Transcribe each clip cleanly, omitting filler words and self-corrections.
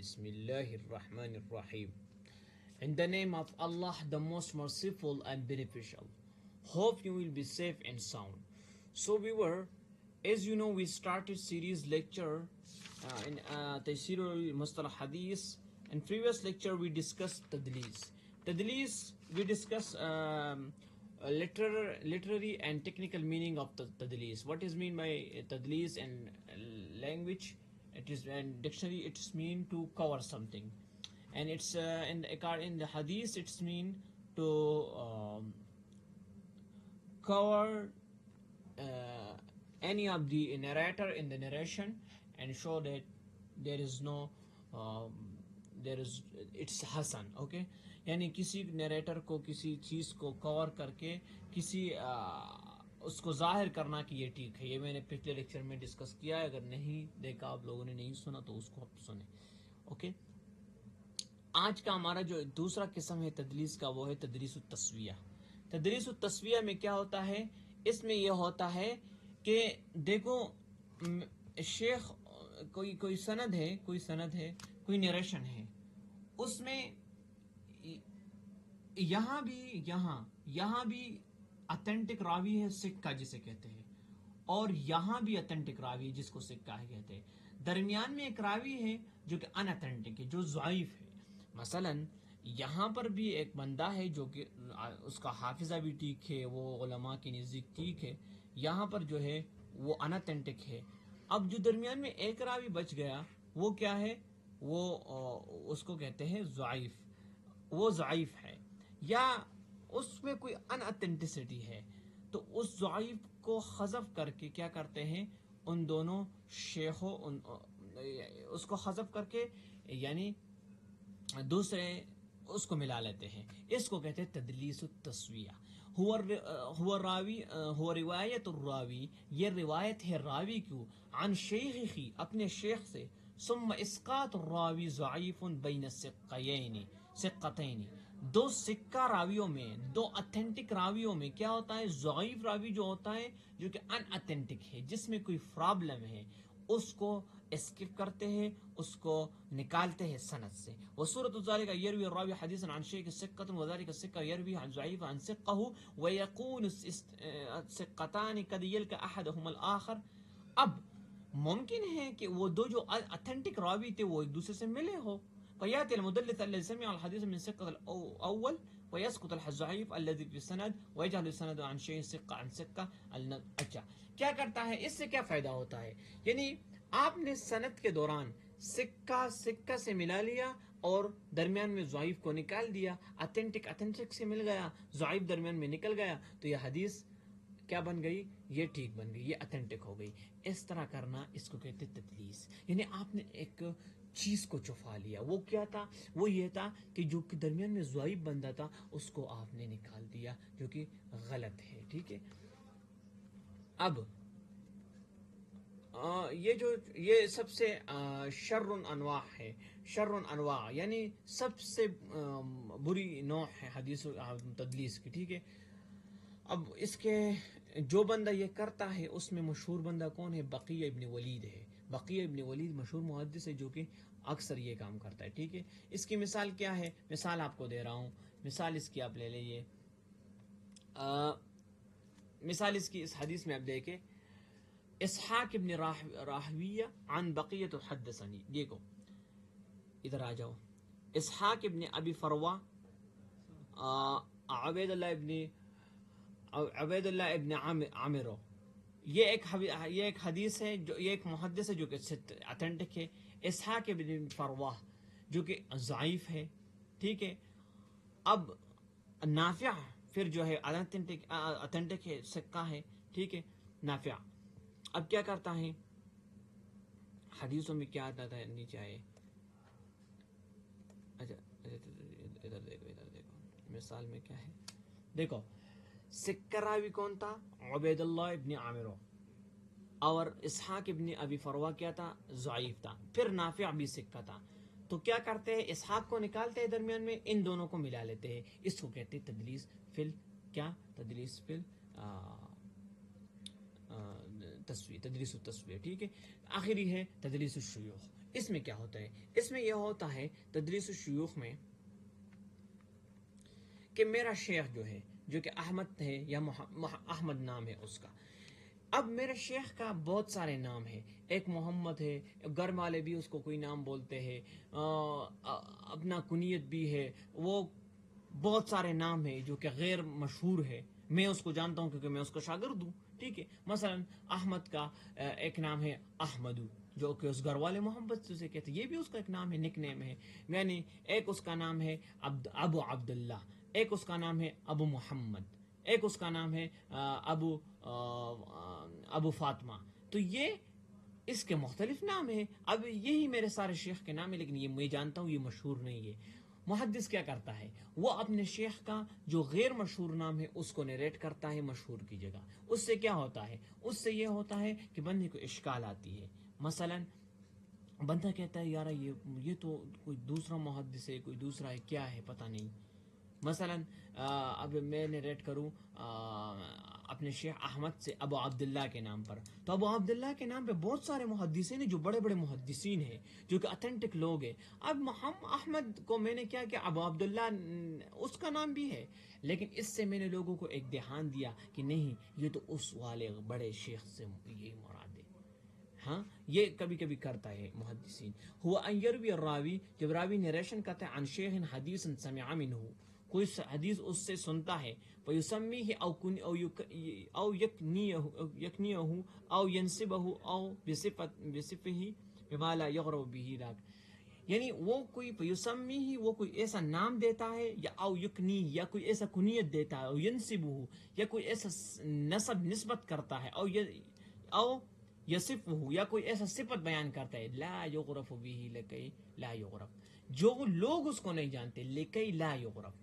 Bismillahirrahmanirrahim. In the name of Allah, the most merciful and beneficial. Hope you will be safe and sound. So as you know, we started series lecture in Taysirul Mustalah Hadith. In previous lecture, we discussed Tadlis. Tadlis, we discussed literary and technical meaning of Tadlis. What is mean by Tadlis in language? It is in dictionary. It's mean to cover something, and it's in the Hadith. It's mean to cover any of the narrator in the narration and show that there is no it's Hasan. Okay, یعنی کسی narrator کو کسی چیز کو کور کر کے کسی اس کو ظاہر کرنا کہ یہ ٹھیک ہے. یہ میں نے پچھلے لیکچر میں ڈسکس کیا ہے. اگر نہیں دیکھا آپ لوگوں نے نہیں سنا تو اس کو آپ سنیں. اوکے, آج کا ہمارا جو دوسرا قسم ہے تدلیس کا وہ ہے تدریس التسویہ. تدریس التسویہ میں کیا ہوتا ہے؟ اس میں یہ ہوتا ہے کہ دیکھو شیخ کوئی سند ہے کوئی نیریشن ہے, اس میں یہاں بھی اتھینٹک راوی ہے سکہ جسے کہتے ہیں, اور یہاں بھی اتھینٹک راوی ہے جس کو سکہ کہتے ہیں. درمیان میں ایک راوی ہے جو کہ ان اتھینٹک ہے, جو ضعیف ہے. مثلا یہاں پر بھی ایک بندہ ہے جو کہ اس کا حافظہ بھی ٹھیک ہے, وہ علماء کے نزدیک ٹھیک ہے, یہاں پر جو ہے وہ ان اتھینٹک ہے. اب جو درمیان میں ایک راوی بچ گیا وہ کیا ہے؟ وہ اس کو کہتے ہیں ضعیف. وہ ضعیف ہے یا اس میں کوئی ان اتھینٹسٹی ہے, تو اس ضعیف کو حذف کر کے کیا کرتے ہیں ان دونوں شیخوں اس کو حذف کر کے یعنی دوسرے اس کو ملا لیتے ہیں. اس کو کہتے ہیں تدلیس التسویہ. ہوا روایت الراوی, یہ روایت ہے راوی کو عن شیخی اپنے شیخ سے, ثم اسقاط الراوی ضعیف بین سقتین. دو سکہ راویوں میں, دو اتھینٹک راویوں میں کیا ہوتا ہے؟ ضعیف راوی جو ہوتا ہے جو کہ ان اتھینٹک ہے, جس میں کوئی پرابلم ہے, اس کو اسکپ کرتے ہیں, اس کو نکالتے ہیں سند سے. وصورة ذلك يروي الراوي حديثا عن شيخ ثقة وذلك الثقة يروي عن ضعيف عن ثقه ويكون الثقتان قد يلقى أحدهما الآخر. اب ممکن ہے کہ وہ دو جو اتھینٹک راوی تھے وہ ایک دوسرے سے ملے ہو, فيأتي المدلس الذي سمع الحديث من ثقة الأول ويسقط الضعيف الذي في السند ويجعل السند عن شيء ثقة عن ثقة. اچھا, کیا کرتا ہے؟ اس سے کیا فائدہ ہوتا ہے؟ یعنی آپ نے سند کے دوران سکہ سے ملا لیا اور درمیان میں ضعیف کو نکال دیا, اتھینٹک سے مل گیا, ضعیف درمیان میں نکل گیا, تو یہ حدیث کیا بن گئی؟ یہ ٹھیک بن گئی, یہ اتھینٹک ہو گئی. اس طرح کرنا اس کو کہتے تدلیس. یعنی آپ نے ایک چیز کو چھپا لیا. وہ کیا تھا؟ وہ یہ تھا کہ جو کہ درمیان میں ضعیف بندہ تھا اس کو آپ نے نکال دیا, جو کہ غلط ہے. ٹھیک ہے, اب یہ سب سے شر انواع ہے. شر انواع یعنی سب سے بری نوع ہے حدیث تدلیس کی. ٹھیک ہے, اب اس کے جو بندہ یہ کرتا ہے اس میں مشہور بندہ کون ہے؟ بقیہ ابن ولید ہے. بقیہ ابن ولید مشہور محدث ہے جو کہ اکثر یہ کام کرتا ہے. ٹھیک ہے, اس کی مثال کیا ہے؟ مثال آپ کو دے رہا ہوں. مثال اس کی آپ لے لیجیے. مثال اس کی اس حدیث میں آپ دیکھیں, اسحاق ابن راہویہ عن بقیۃ حدثنی. دیکھو ادھر آ جاؤ. اسحاق ابن ابی فروہ, عبید اللہ ابن عامرو, یہ ایک حدیث ہے, جو یہ ایک محدث ہے جو کہ اتھینٹک ہے. اسحاق ابن فروہ جو کہ ضعیف ہے. ٹھیک ہے, اب نافع پھر جو ہے اتھینٹک ہے, سکہ ہے. ٹھیک ہے, نافع اب کیا کرتا ہے؟ حدیثوں میں کیا آتا ہے؟ نیچے آئے. اچھا ادھر دیکھو مثال میں کیا ہے. دیکھو سکہ راوی کون تھا؟ عبید اللہ ابن عامرو, اور اسحاق ابن ابی فروہ کیا تھا؟ ضعیف تھا. پھر نافع بھی سکہ تھا. تو کیا کرتے ہیں؟ اسحاق کو نکالتے ہیں, درمیان میں ان دونوں کو ملا لیتے ہیں. اس کو کہتے ہیں تدلیس تدلیس تدلیس التسویہ. ٹھیک ہے, آخری ہے تدلیس الشیوخ. اس میں کیا ہوتا ہے؟ اس میں یہ ہوتا ہے تدلیس الشیوخ میں کہ میرا شیخ جو ہے جو کہ احمد ہے یا احمد نام ہے اس کا، اب میرے شیخ کا بہت سارے نام ہیں، ایک محمد ہے، گھر والے بھی اس کو کوئی نام بولتے ہیں، اپنا کنیت بھی ہے، وہ بہت سارے نام ہیں جو کہ غیر مشہور ہے، میں اس کو جانتا ہوں کیونکہ میں اس کا شاگرد ہوں، ٹھیک ہے. مثلا احمد کا ایک نام ہے احمدو، جو کہ اس گھر والے محمد سے کہتے ہیں، یہ بھی اس کا ایک نام ہے، نک نیم ہے. یعنی ایک اس کا نام ہے ابو عبداللہ، ایک اس کا نام ہے ابو محمد، ایک اس کا نام ہے ابو فاطمہ. تو یہ اس کے مختلف نام ہیں. اب یہی میرے سارے شیخ کے نام ہیں، لیکن یہ میں جانتا ہوں یہ مشہور نہیں ہے. محدث کیا کرتا ہے؟ وہ اپنے شیخ کا جو غیر مشہور نام ہے اس کو نریٹ کرتا ہے مشہور کی جگہ. اس سے کیا ہوتا ہے؟ اس سے یہ ہوتا ہے کہ بندے کو اشکال آتی ہے. مثلا بندہ کہتا ہے یار یہ تو کوئی دوسرا محدث ہے، کوئی دوسرا ہے، کیا ہے پتہ نہیں. مثلا اب میں نریٹ کروں اپنے شیخ احمد سے ابو عبداللہ کے نام پر، تو ابو عبداللہ کے نام پہ بہت سارے محدثین ہیں جو بڑے بڑے محدثین ہیں، جو کہ اتھینٹک لوگ ہیں. اب احمد کو میں نے کیا ابو عبداللہ اس کا نام بھی ہے، لیکن اس سے میں نے لوگوں کو ایک دھیان دیا کہ نہیں یہ تو اس والے بڑے شیخ سے یہی مراد ہے. ہاں یہ کبھی کبھی کرتا ہے محدثین. ہوا ان یروی الراوی، جب راوی نریشن کرتا ہے عن شیخ حدیث سمع منہ، کوئی حدیث اس سے سنتا ہے، فیسمیہ او یکنیہ او ینسبہ او بصفہ بما لا یغرو بہ راک. یعنی وہ کوئی فیسمیہ، وہ کوئی ایسا نام دیتا ہے، یا او یکنی، یا کوئی ایسا کنیت دیتا ہے، او ینسبہ، یا کوئی ایسا نسب نسبت کرتا ہے، او یصف ہو، یا کوئی ایسا صفت بیان کرتا ہے، لا یغرف بھی لکی لا یغرف، جو لوگ اس کو نہیں جانتے، لکی لا یغرف،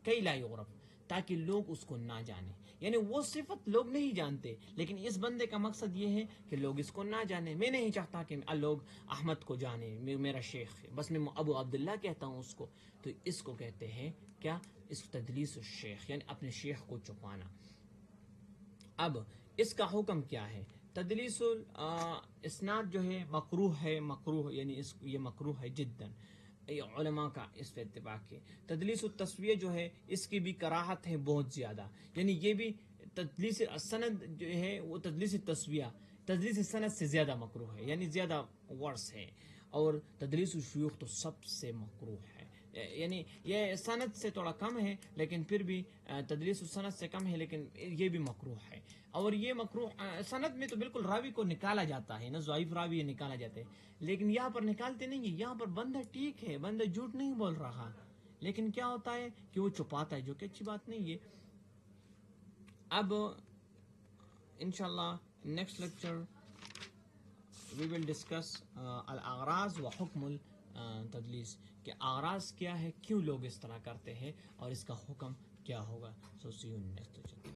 کئی لا یغرف، تاکہ لوگ اس کو نہ جانیں. یعنی وہ صفت لوگ نہیں جانتے، لیکن اس بندے کا مقصد یہ ہے کہ لوگ اس کو نہ جانیں. میں نہیں چاہتا کہ لوگ احمد کو جانیں، میرا شیخ ہے، بس میں ابو عبداللہ کہتا ہوں اس کو. تو اس کو کہتے ہیں کیا؟ اس کو تدلیس الشیخ، یعنی اپنے شیخ کو چھپانا. اب اس کا حکم کیا ہے؟ تدلیس الاسناد جو ہے مکروہ ہے، مکروہ یعنی یہ مکروہ ہے جداً، علماء کا اس پہ اتفاق ہے. تدلیس التسویہ جو ہے اس کی بھی کراہت ہے بہت زیادہ، یعنی یہ بھی تدلیس السند جو ہے وہ تدلیس التسویہ تدلیس السند سے زیادہ مکروہ ہے، یعنی زیادہ ورس ہے. اور تدلیس الشیوخ تو سب سے مکروہ ہے. یعنی یہ سند سے تھوڑا کم ہے لیکن پھر بھی تدلیس السند سے کم ہے، لیکن یہ بھی مکروہ ہے. اور یہ مکروہ سند میں تو بالکل راوی کو نکالا جاتا ہے نا، ضعیف راوی نکالا جاتا ہے، لیکن یہاں پر نکالتے نہیں ہیں. یہاں پر بندہ ٹھیک ہے، بندہ جھوٹ نہیں بول رہا، لیکن کیا ہوتا ہے کہ وہ چھپاتا ہے، جو کہ اچھی بات نہیں ہے. اب انشاءاللہ next lecture we will discuss الاغراض و حکم التدلیس، کہ اغراض کیا ہے، کیوں لوگ اس طرح کرتے ہیں، اور اس کا حکم کیا ہوگا. So see you in next lecture.